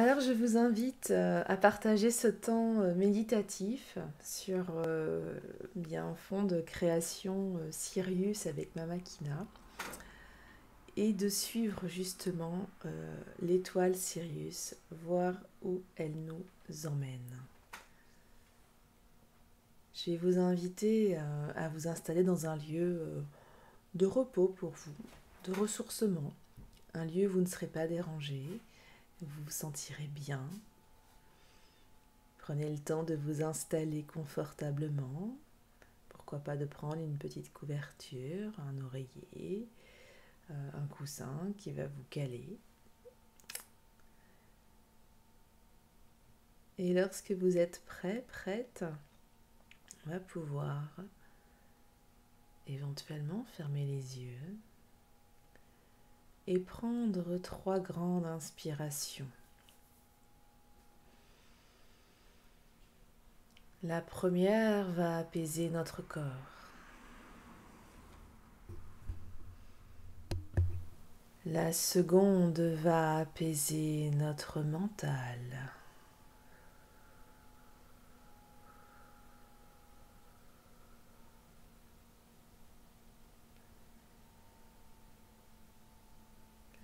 Alors, je vous invite à partager ce temps méditatif sur bien fond de création Sirius avec Mama Kina et de suivre justement l'étoile Sirius, voir où elle nous emmène. Je vais vous inviter à vous installer dans un lieu de repos pour vous, de ressourcement, un lieu où vous ne serez pas dérangé, où vous vous sentirez bien. Prenez le temps de vous installer confortablement. Pourquoi pas de prendre une petite couverture, un oreiller, un coussin qui va vous caler. Et lorsque vous êtes prêt, prête, on va pouvoir éventuellement fermer les yeux et prendre 3 grandes inspirations. La première va apaiser notre corps. La seconde va apaiser notre mental.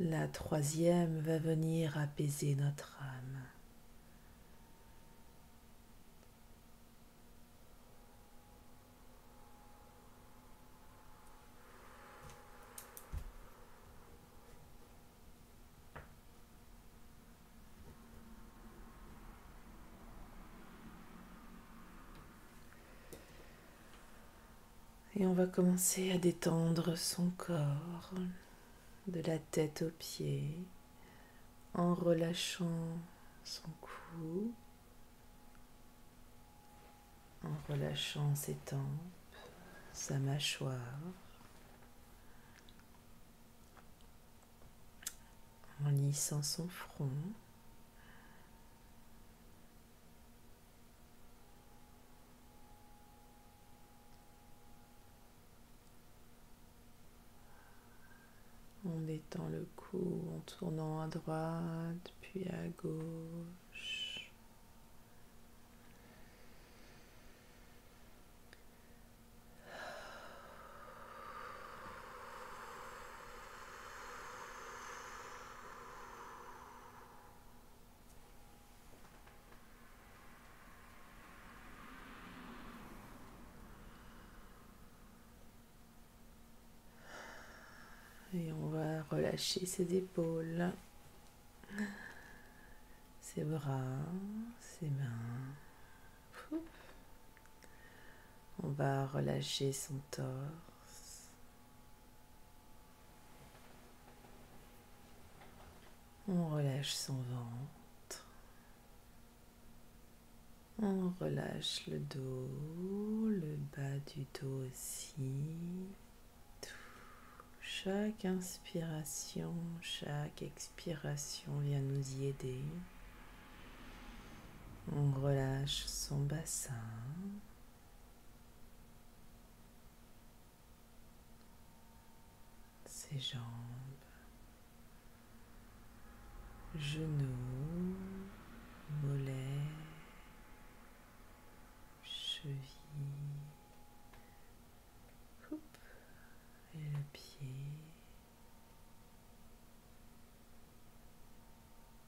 La troisième va venir apaiser notre âme. Et on va commencer à détendre son corps, de la tête aux pieds, en relâchant son cou, en relâchant ses tempes, sa mâchoire, en lissant son front. On détend le cou en tournant à droite puis à gauche. Et on va relâcher ses épaules, ses bras, ses mains. Pouf. On va relâcher son torse. On relâche son ventre. On relâche le dos, le bas du dos aussi. Chaque inspiration, chaque expiration vient nous y aider. On relâche son bassin. Ses jambes, genoux, mollets, chevilles, et le pied.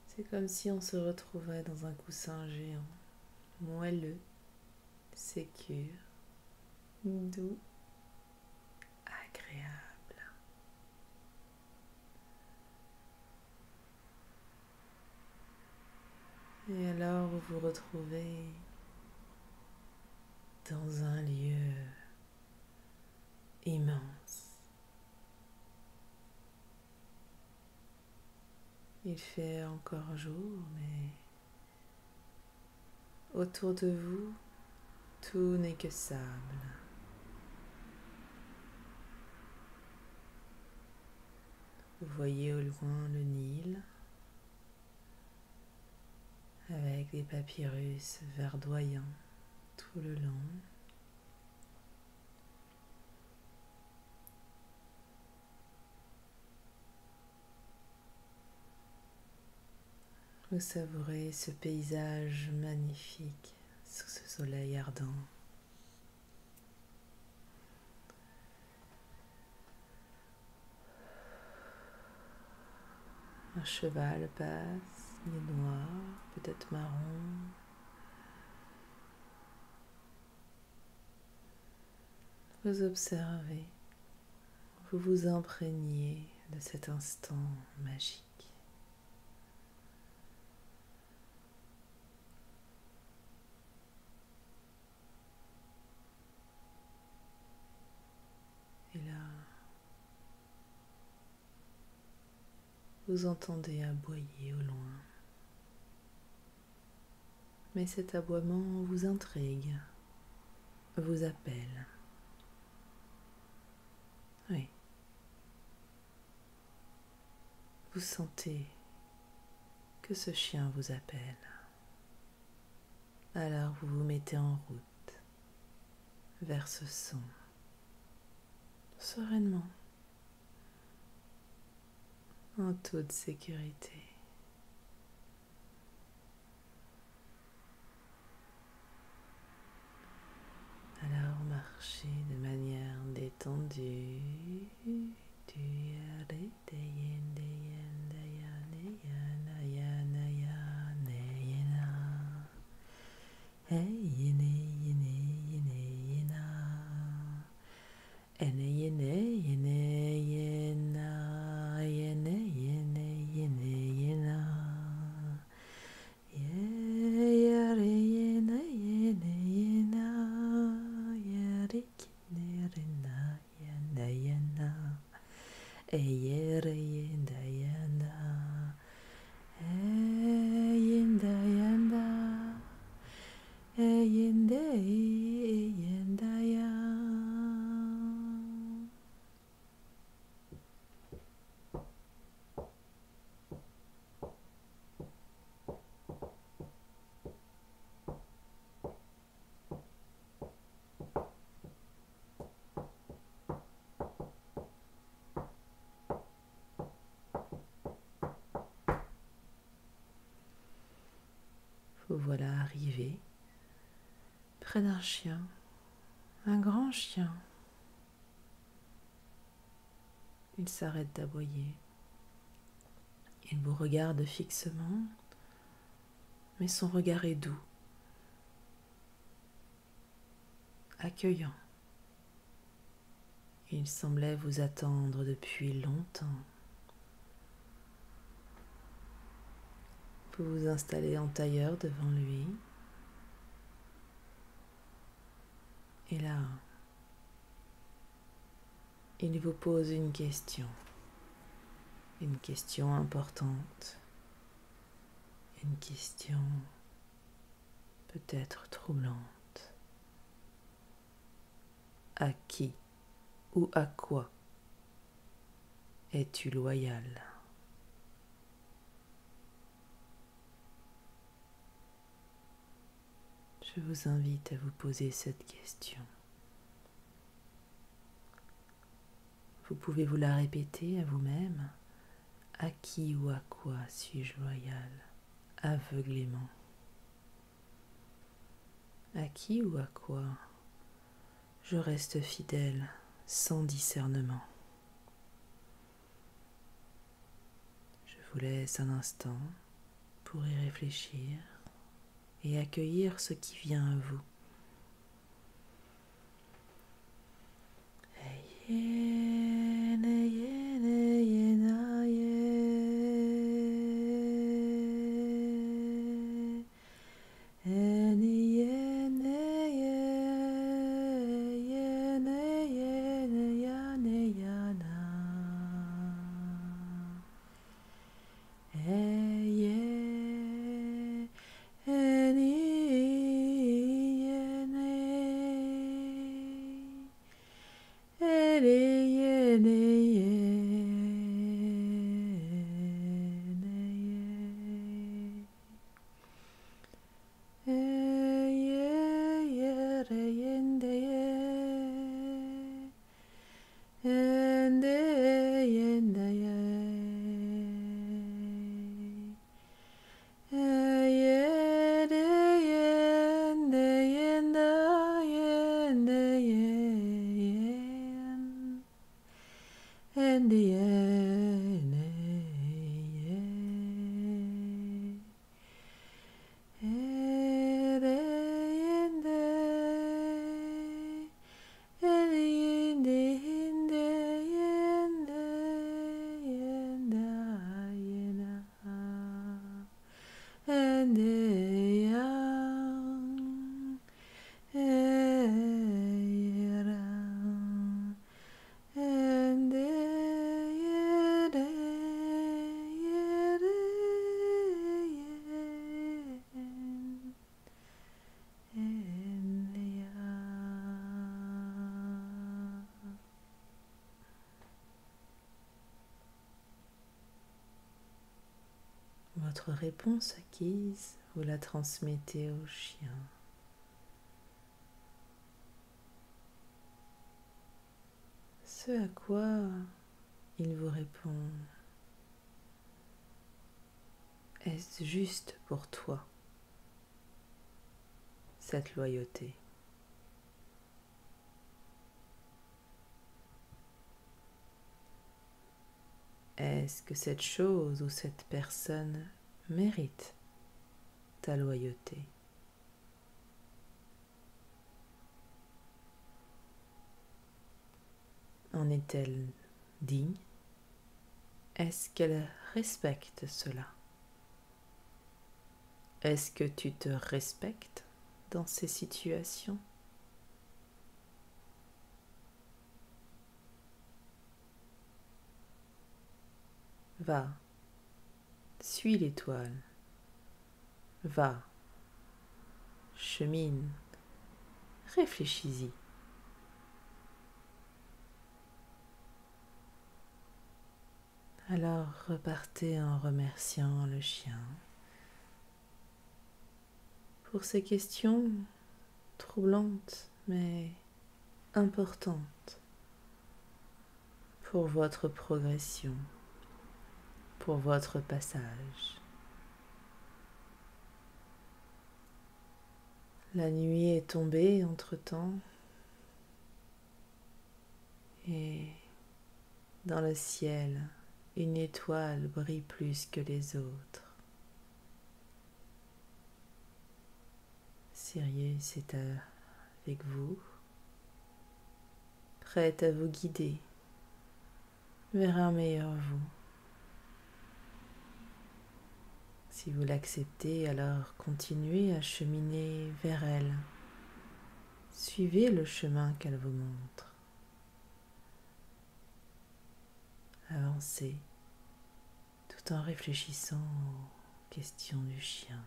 C'est comme si on se retrouvait dans un coussin géant, moelleux, sécure, doux, agréable. Et alors vous vous retrouvez dans un lieu immense. Il fait encore jour, mais autour de vous, tout n'est que sable. Vous voyez au loin le Nil, avec des papyrus verdoyants tout le long. Vous savourez ce paysage magnifique sous ce soleil ardent. Un cheval passe, il est noir, peut-être marron. Vous observez, vous vous imprégnez de cet instant magique. Et là, vous entendez aboyer au loin. Mais cet aboiement vous intrigue, vous appelle. Oui. Vous sentez que ce chien vous appelle. Alors vous vous mettez en route vers ce son, sereinement, en toute sécurité. Alors marchez de manière détendue. Vous voilà arrivé près d'un chien, un grand chien. Il s'arrête d'aboyer. Il vous regarde fixement, mais son regard est doux, accueillant. Il semblait vous attendre depuis longtemps. Vous vous installez en tailleur devant lui. Et là, il vous pose une question importante, une question peut-être troublante. À qui ou à quoi es-tu loyal ? Je vous invite à vous poser cette question. Vous pouvez vous la répéter à vous-même. À qui ou à quoi suis-je loyal, aveuglément ? À qui ou à quoi je reste fidèle, sans discernement ? Je vous laisse un instant pour y réfléchir et accueillir ce qui vient à vous. Votre réponse acquise, vous la transmettez au chien. Ce à quoi il vous répond: est-ce juste pour toi, cette loyauté? Est-ce que cette chose ou cette personne mérite ta loyauté? En est-elle digne? Est-ce qu'elle respecte cela? Est-ce que tu te respectes dans ces situations? Va, suis l'étoile. Va, chemine, réfléchis-y. Alors repartez en remerciant le chien pour ces questions troublantes mais importantes pour votre progression, pour votre passage. La nuit est tombée entre-temps et dans le ciel, une étoile brille plus que les autres. Sirius est avec vous, prête à vous guider vers un meilleur vous. Si vous l'acceptez, alors continuez à cheminer vers elle. Suivez le chemin qu'elle vous montre. Avancez tout en réfléchissant aux questions du chien.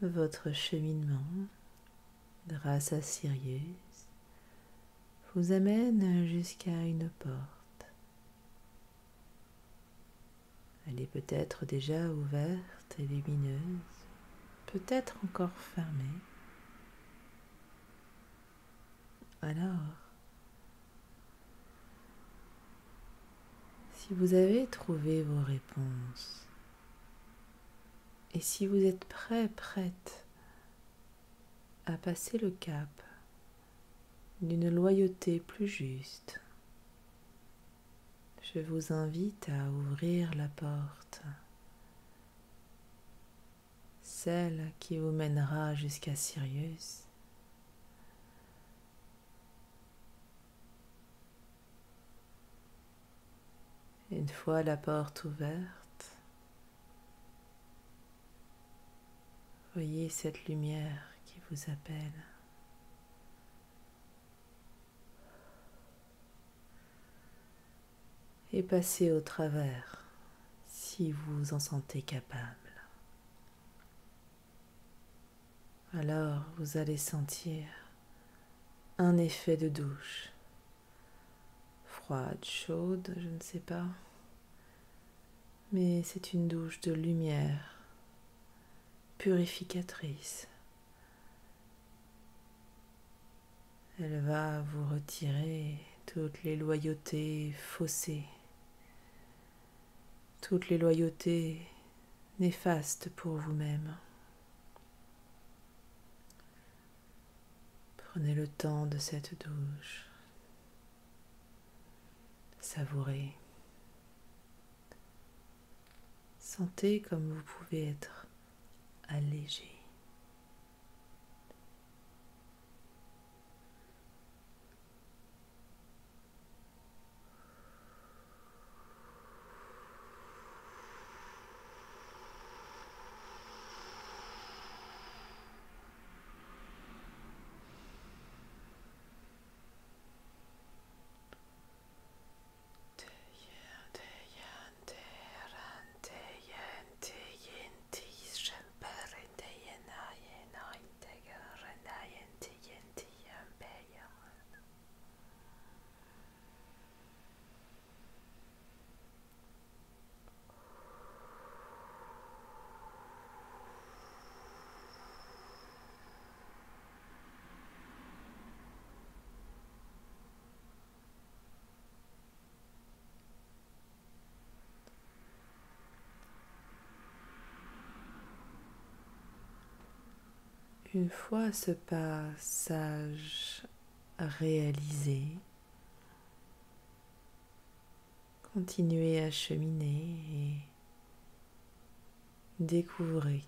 Votre cheminement, grâce à Sirius, vous amène jusqu'à une porte. Elle est peut-être déjà ouverte et lumineuse, peut-être encore fermée. Alors, Si vous avez trouvé vos réponses, et si vous êtes prête à passer le cap d'une loyauté plus juste, je vous invite à ouvrir la porte, celle qui vous mènera jusqu'à Sirius. Une fois la porte ouverte, voyez cette lumière qui vous appelle. Et passez au travers si vous vous en sentez capable. Alors vous allez sentir un effet de douche, froide, chaude, je ne sais pas, mais c'est une douche de lumière purificatrice. Elle va vous retirer toutes les loyautés faussées, toutes les loyautés néfastes pour vous-même. Prenez le temps de cette douche, savourez. Sentez comme vous pouvez être allégé. Une fois ce passage réalisé, continuez à cheminer et découvrez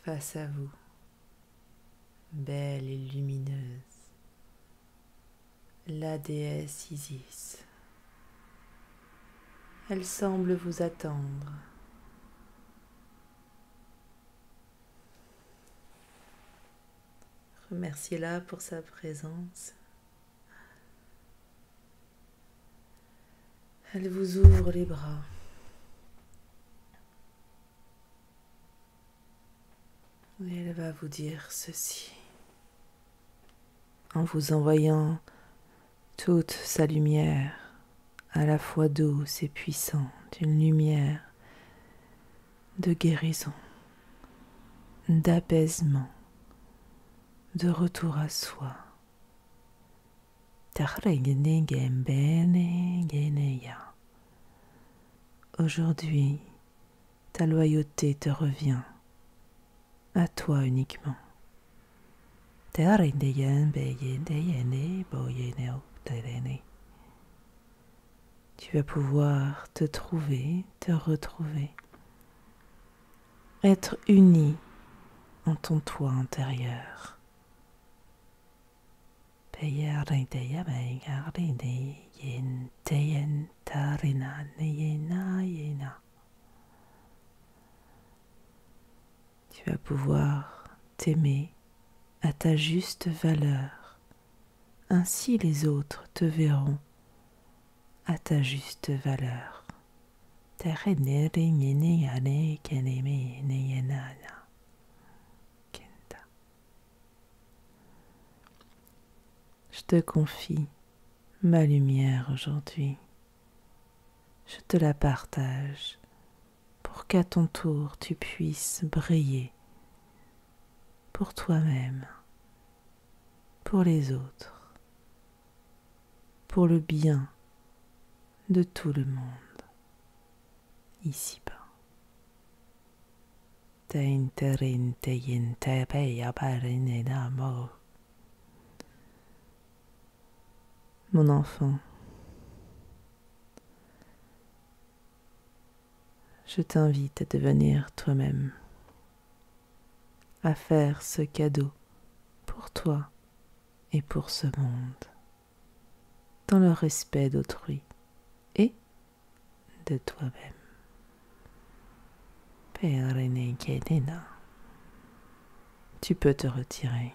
face à vous, belle et lumineuse, la déesse Isis. Elle semble vous attendre. Remerciez-la pour sa présence. Elle vous ouvre les bras. Et elle va vous dire ceci, en vous envoyant toute sa lumière, à la fois douce et puissante, une lumière de guérison, d'apaisement, de retour à soi. Aujourd'hui, ta loyauté te revient, à toi uniquement. Tu vas pouvoir te trouver, te retrouver, être uni en ton toi intérieur. Tu vas pouvoir t'aimer à ta juste valeur. Ainsi les autres te verront à ta juste valeur. Je te confie ma lumière aujourd'hui. Je te la partage pour qu'à ton tour tu puisses briller pour toi-même, pour les autres, pour le bien de tout le monde, ici-bas. Mon enfant, je t'invite à devenir toi-même, à faire ce cadeau pour toi et pour ce monde, dans le respect d'autrui et de toi-même. Tu peux te retirer.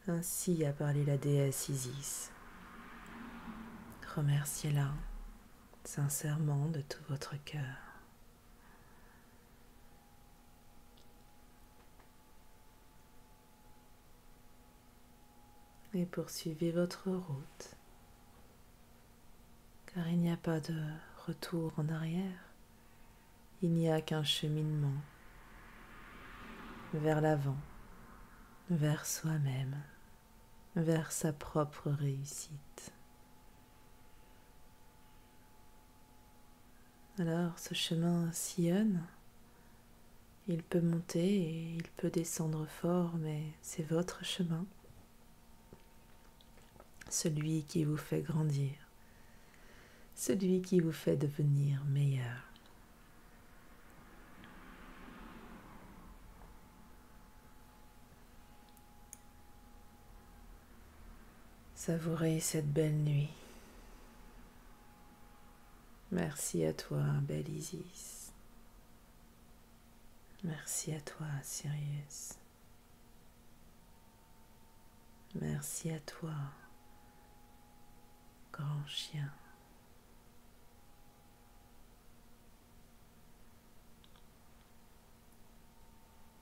Ainsi a parlé la déesse Isis. Remerciez-la sincèrement de tout votre cœur. Et poursuivez votre route, car il n'y a pas de retour en arrière, il n'y a qu'un cheminement vers l'avant, vers soi-même, vers sa propre réussite. Alors ce chemin sillonne, il peut monter et il peut descendre fort, mais c'est votre chemin, celui qui vous fait grandir, celui qui vous fait devenir meilleur. Savourez cette belle nuit. Merci à toi, belle Isis. Merci à toi, Sirius. Merci à toi, grand chien.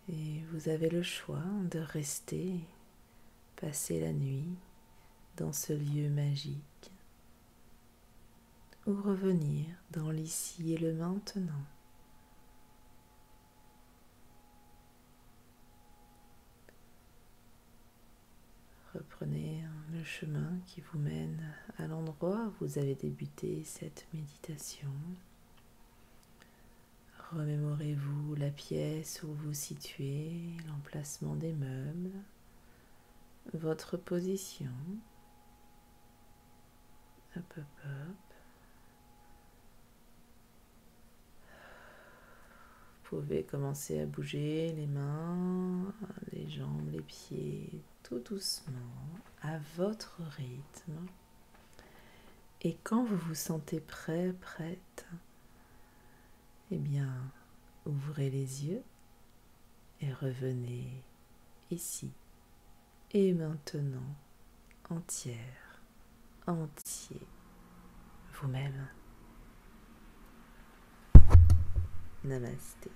Et vous avez le choix de rester, passer la nuit dans ce lieu magique ou revenir dans l'ici et le maintenant. Reprenez le chemin qui vous mène à l'endroit où vous avez débuté cette méditation. Remémorez-vous la pièce où vous vous situez, l'emplacement des meubles, votre position. Hop, hop, hop. Vous pouvez commencer à bouger les mains, les jambes, les pieds, tout doucement, à votre rythme. Et quand vous vous sentez prêt, prête, eh bien, ouvrez les yeux et revenez ici et maintenant, entière, entier, vous-même. Namasté.